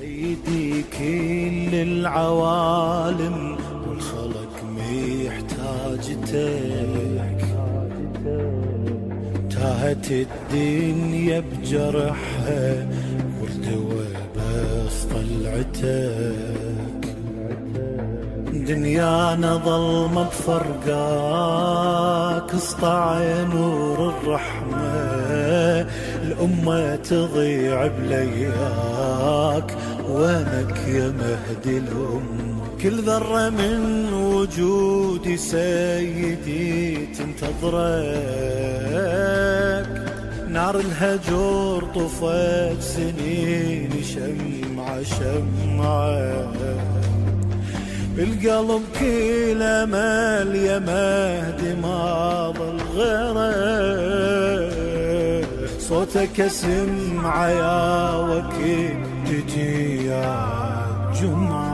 سيدي كل العوالم والخلق محتاجتك، تاهت الدنيا بجرحها والدوا بس طلعتك. دنيانا ظلمة بفرقاك، اسطع نور الرحمة، الأمة تضيع بلياك، وينك يا مهدي الأمة؟ كل ذرة من وجودي سيدي تنتظرك، نار الهجر طفت سنين شمعة شمعة، بالقلب كل امل يا مهدي ما ظل غيرك، صوتك اسمع يا وكيل تجي يا جمعة.